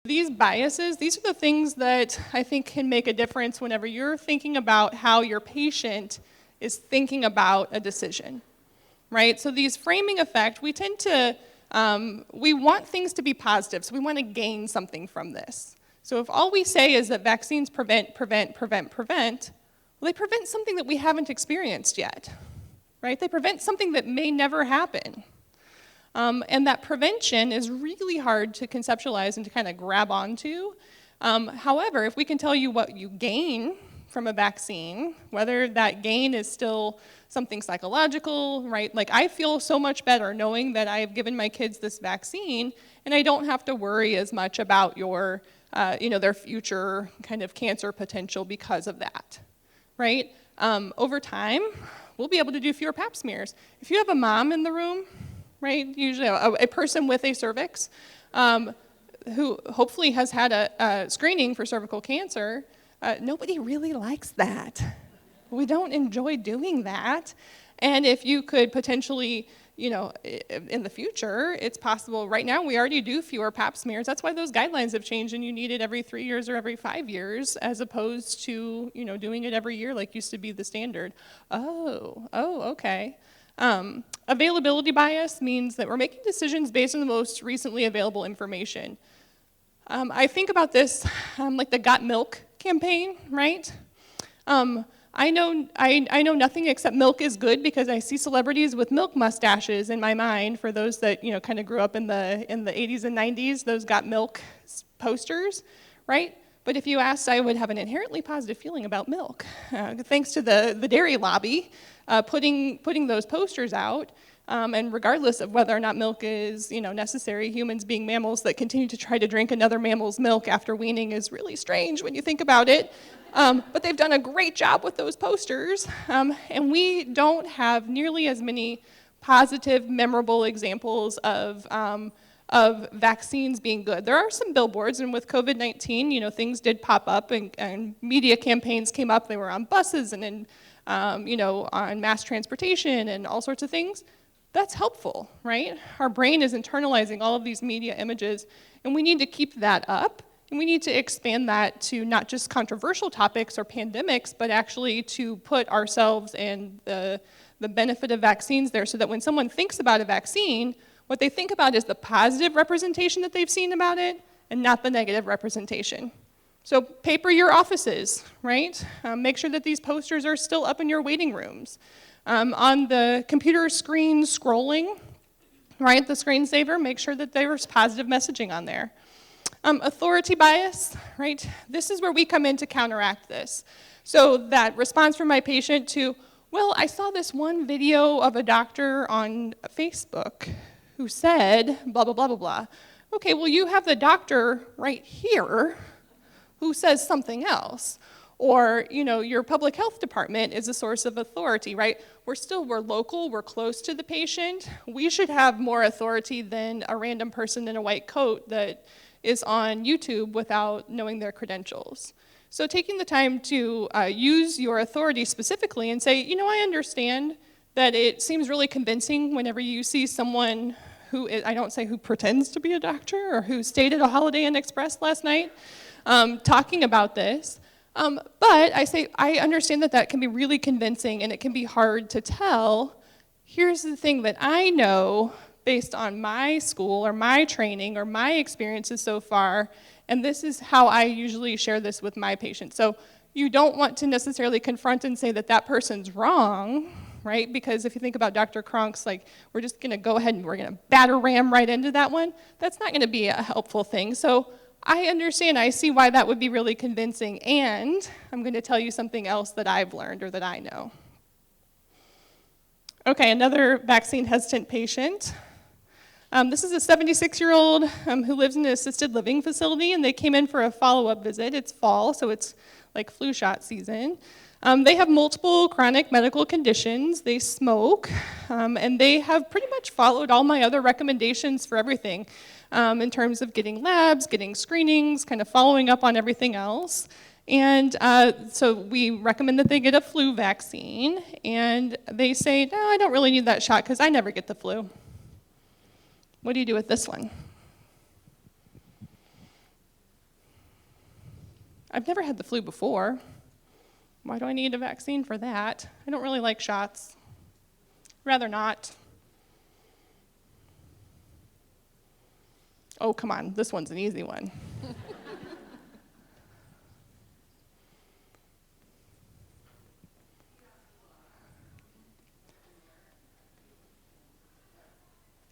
These biases, these are the things that I think can make a difference whenever you're thinking about how your patient is thinking about a decision, right? So these framing effect, we tend to, we want things to be positive, so we want to gain something from this. So if all we say is that vaccines prevent, well, they prevent something that we haven't experienced yet, right? They prevent something that may never happen. And that prevention is really hard to conceptualize and to kind of grab onto. However, if we can tell you what you gain from a vaccine, whether that gain is still something psychological, right? Like, I feel so much better knowing that I've given my kids this vaccine, and I don't have to worry as much about your, their future kind of cancer potential because of that, right? Over time, we'll be able to do fewer pap smears. If you have a mom in the room, right, usually a person with a cervix, who hopefully has had a screening for cervical cancer, nobody really likes that. We don't enjoy doing that. And if you could potentially, in the future, it's possible. Right now, we already do fewer pap smears. That's why those guidelines have changed, and you need it every 3 years or every 5 years, as opposed to, doing it every year like used to be the standard. Oh, okay. Availability bias means that we're making decisions based on the most recently available information. I think about this like the Got Milk campaign, right? I know nothing except milk is good because I see celebrities with milk mustaches in my mind. For those that kind of grew up in the 80s and 90s, those Got Milk posters, right? But if you asked, I would have an inherently positive feeling about milk, thanks to the dairy lobby putting those posters out. And regardless of whether or not milk is necessary, humans being mammals that continue to try to drink another mammal's milk after weaning is really strange when you think about it. But they've done a great job with those posters, and we don't have nearly as many positive, memorable examples of vaccines being good. There are some billboards, and with COVID-19, things did pop up, and media campaigns came up. They were on buses and in, on mass transportation and all sorts of things. That's helpful, right? Our brain is internalizing all of these media images, and we need to keep that up, and we need to expand that to not just controversial topics or pandemics, but actually to put ourselves and the benefit of vaccines there, so that when someone thinks about a vaccine, what they think about is the positive representation that they've seen about it, and not the negative representation. So paper your offices, right? Make sure that these posters are still up in your waiting rooms. On the computer screen scrolling, right, the screensaver, make sure that there's positive messaging on there. Authority bias, right? This is where we come in to counteract this. So that response from my patient to, well, I saw this one video of a doctor on Facebook who said blah, blah, blah, blah, blah. Okay, well, you have the doctor right here who says something else. Or, your public health department is a source of authority, right? We're local, we're close to the patient. We should have more authority than a random person in a white coat that is on YouTube without knowing their credentials. So taking the time to use your authority specifically and say, I understand that it seems really convincing whenever you see someone who is, I don't say who pretends to be a doctor or who stayed at a Holiday Inn Express last night, talking about this. But I say, I understand that can be really convincing and it can be hard to tell. Here's the thing that I know based on my school or my training or my experiences so far, and this is how I usually share this with my patients. So you don't want to necessarily confront and say that person's wrong, right? Because if you think about Dr. Cronk's, we're just gonna go ahead and we're gonna batter ram right into that one, that's not gonna be a helpful thing. So I understand, I see why that would be really convincing, and I'm going to tell you something else that I've learned or that I know. Okay, another vaccine hesitant patient. This is a 76-year-old who lives in an assisted living facility, and they came in for a follow-up visit. It's fall, so it's like flu shot season. They have multiple chronic medical conditions. They smoke, and they have pretty much followed all my other recommendations for everything. In terms of getting labs, getting screenings, kind of following up on everything else. And so we recommend that they get a flu vaccine, and they say, no, I don't really need that shot because I never get the flu. What do you do with this one? I've never had the flu before. Why do I need a vaccine for that? I don't really like shots. Rather not. Oh, come on, this one's an easy one.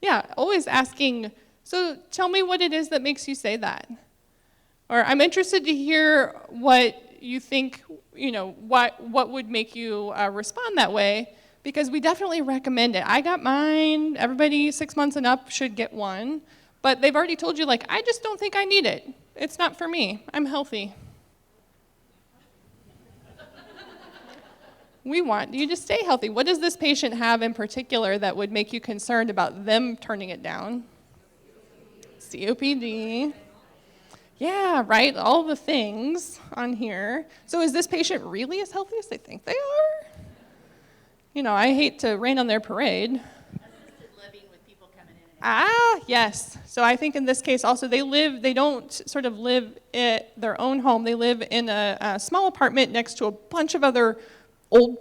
Yeah, always asking, so tell me what it is that makes you say that. Or I'm interested to hear what you think, what would make you respond that way, because we definitely recommend it. I got mine, everybody 6 months and up should get one, but they've already told you, like, I just don't think I need it. It's not for me, I'm healthy. We want you to stay healthy. What does this patient have in particular that would make you concerned about them turning it down? COPD. Yeah, right, all the things on here. So is this patient really as healthy as they think they are? I hate to rain on their parade. Assisted living with people coming in and out. Yes. So I think in this case also they don't sort of live at their own home. They live in a small apartment next to a bunch of other old,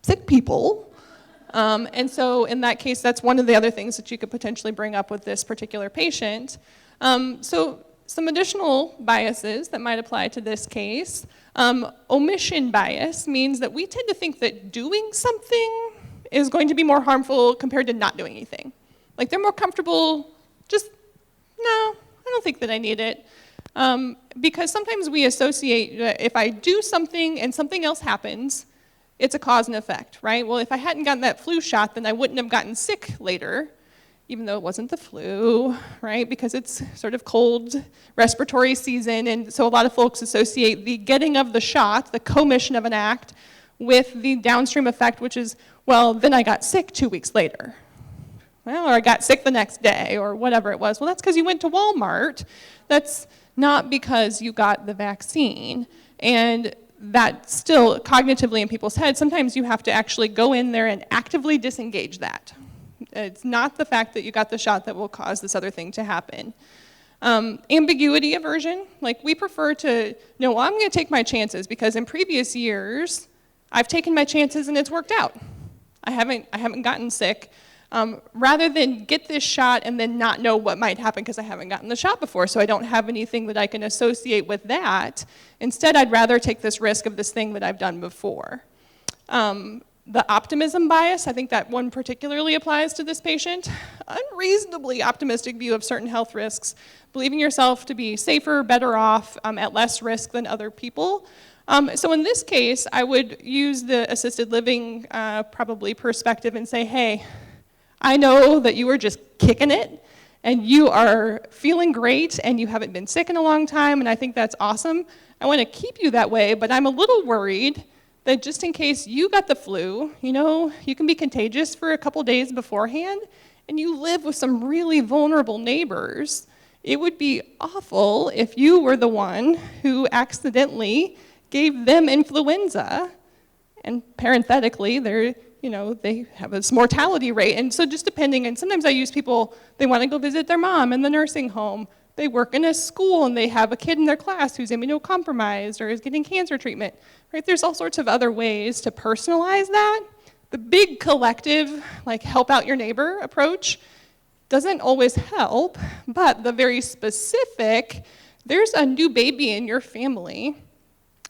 sick people. And so in that case, that's one of the other things that you could potentially bring up with this particular patient. So some additional biases that might apply to this case. Omission bias means that we tend to think that doing something is going to be more harmful compared to not doing anything. Like they're more comfortable, no, I don't think that I need it. Because sometimes we associate that if I do something and something else happens, it's a cause and effect, right? Well, if I hadn't gotten that flu shot, then I wouldn't have gotten sick later, even though it wasn't the flu, right? Because it's sort of cold respiratory season, and so a lot of folks associate the getting of the shot, the commission of an act, with the downstream effect, which is, well, then I got sick 2 weeks later. Well, or I got sick the next day, or whatever it was. Well, that's because you went to Walmart. That's not because you got the vaccine. And that still, cognitively in people's heads, sometimes you have to actually go in there and actively disengage that. It's not the fact that you got the shot that will cause this other thing to happen. Ambiguity aversion, like we prefer to, no, I'm gonna take my chances because in previous years, I've taken my chances and it's worked out. I haven't gotten sick. Rather than get this shot and then not know what might happen because I haven't gotten the shot before, so I don't have anything that I can associate with that. Instead, I'd rather take this risk of this thing that I've done before. The optimism bias, I think that one particularly applies to this patient. Unreasonably optimistic view of certain health risks, believing yourself to be safer, better off, at less risk than other people. So in this case, I would use the assisted living probably perspective and say, hey, I know that you are just kicking it and you are feeling great and you haven't been sick in a long time, and I think that's awesome. I want to keep you that way, but I'm a little worried that just in case you got the flu, you can be contagious for a couple days beforehand, and you live with some really vulnerable neighbors. It would be awful if you were the one who accidentally gave them influenza, and parenthetically, they have this mortality rate. And so just depending, and sometimes I use people, they want to go visit their mom in the nursing home. They work in a school and they have a kid in their class who's immunocompromised or is getting cancer treatment, right? There's all sorts of other ways to personalize that. The big collective, like help out your neighbor approach, doesn't always help, but the very specific, there's a new baby in your family,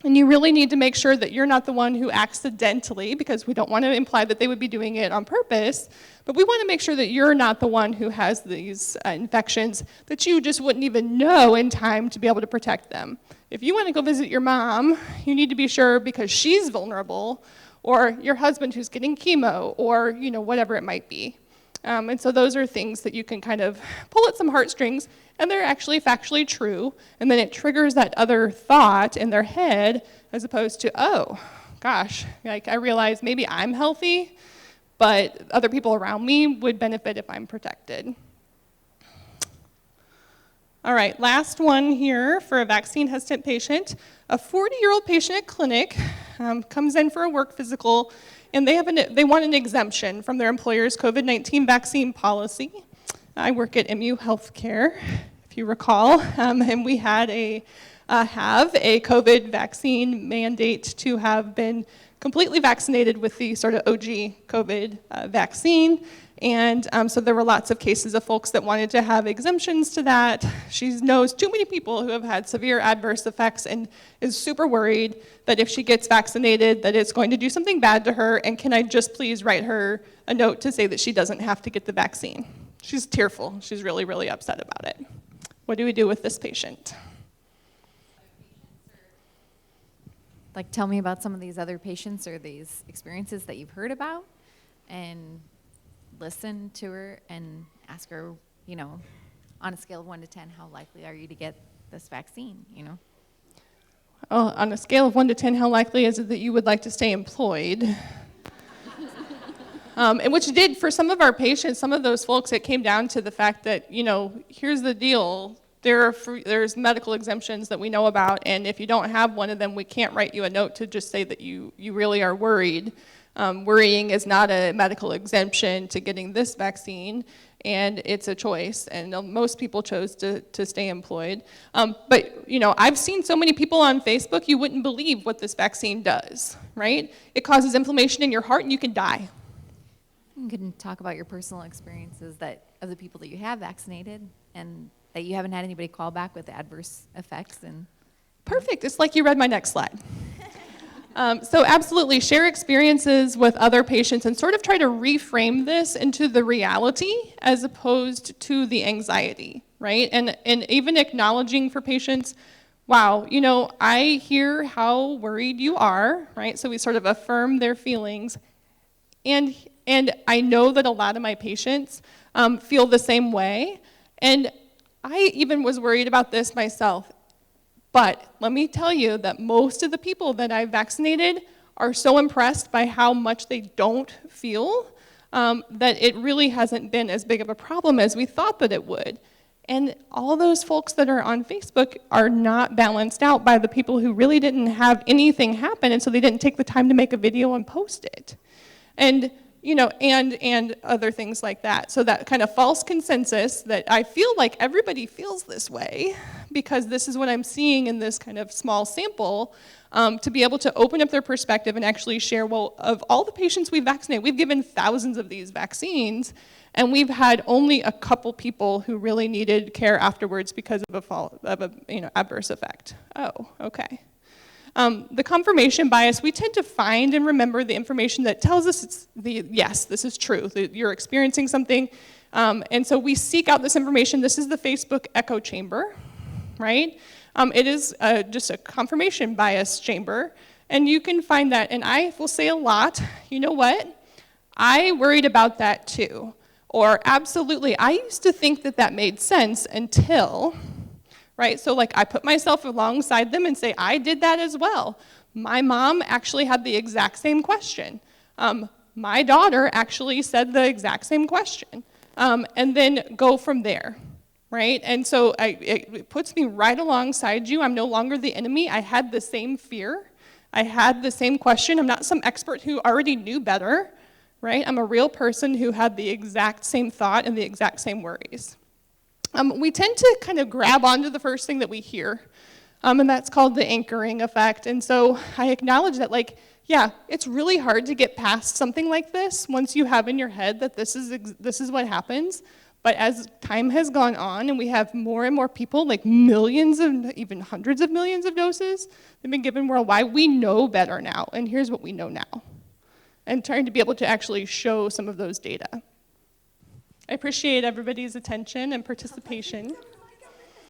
and you really need to make sure that you're not the one who accidentally, because we don't want to imply that they would be doing it on purpose, but we want to make sure that you're not the one who has these infections that you just wouldn't even know in time to be able to protect them. If you want to go visit your mom, you need to be sure because she's vulnerable, or your husband who's getting chemo, or whatever it might be. And so those are things that you can kind of pull at some heartstrings, and they're actually factually true, and then it triggers that other thought in their head as opposed to, oh, gosh, like I realize maybe I'm healthy, but other people around me would benefit if I'm protected. All right, last one here for a vaccine hesitant patient. A 40-year-old patient at clinic comes in for a work physical, and they want an exemption from their employer's COVID-19 vaccine policy. I work at MU Healthcare, if you recall, and we had a have a COVID vaccine mandate to have been completely vaccinated with the sort of OG COVID vaccine. And so there were lots of cases of folks that wanted to have exemptions to that. She knows too many people who have had severe adverse effects and is super worried that if she gets vaccinated that it's going to do something bad to her, and can I just please write her a note to say that she doesn't have to get the vaccine. She's tearful. She's really, really upset about it. What do we do with this patient? Like, tell me about some of these other patients or these experiences that you've heard about, and listen to her and ask her, you know, on a scale of 1 to 10, how likely are you to get this vaccine, you know? Oh, on a scale of 1 to 10, how likely is it that you would like to stay employed? And which did, for some of our patients, some of those folks, it came down to the fact that, you know, here's the deal. There's medical exemptions that we know about, and if you don't have one of them, we can't write you a note to just say that you really are worried. Worrying is not a medical exemption to getting this vaccine, and it's a choice, and most people chose to stay employed. But, you know, I've seen so many people on Facebook, you wouldn't believe what this vaccine does, right? It causes inflammation in your heart, and you can die. You can talk about your personal experiences of the people that you have vaccinated, and that you haven't had anybody call back with adverse effects. And perfect. It's like you read my next slide. So absolutely, share experiences with other patients and sort of try to reframe this into the reality as opposed to the anxiety, right? And even acknowledging for patients, wow, you know, I hear how worried you are, right? So we sort of affirm their feelings. And I know that a lot of my patients feel the same way. And I even was worried about this myself. But let me tell you that most of the people that I've vaccinated are so impressed by how much they don't feel that it really hasn't been as big of a problem as we thought that it would. And all those folks that are on Facebook are not balanced out by the people who really didn't have anything happen, and so they didn't take the time to make a video and post it. And you know, and other things like that. So that kind of false consensus that I feel like everybody feels this way because this is what I'm seeing in this kind of small sample, to be able to open up their perspective and actually share, well, of all the patients we've vaccinated, we've given thousands of these vaccines, and we've had only a couple people who really needed care afterwards because of a adverse effect. Oh, okay. The confirmation bias, we tend to find and remember the information that tells us yes, this is true, that you're experiencing something. And so we seek out this information. This is the Facebook echo chamber, right? It is just a confirmation bias chamber. And you can find that, and I will say a lot, you know what? I worried about that too. Or absolutely, I used to think that made sense until... right? So like I put myself alongside them and say, I did that as well. My mom actually had the exact same question. My daughter actually said the exact same question. And then go from there, right? And so it puts me right alongside you. I'm no longer the enemy. I had the same fear. I had the same question. I'm not some expert who already knew better, right? I'm a real person who had the exact same thought and the exact same worries. We tend to kind of grab onto the first thing that we hear, and that's called the anchoring effect. And so I acknowledge that, like, yeah, it's really hard to get past something like this once you have in your head that this is what happens. But as time has gone on and we have more and more people, like millions and even hundreds of millions of doses that have been given worldwide, we know better now. And here's what we know now. And trying to be able to actually show some of those data. I appreciate everybody's attention and participation.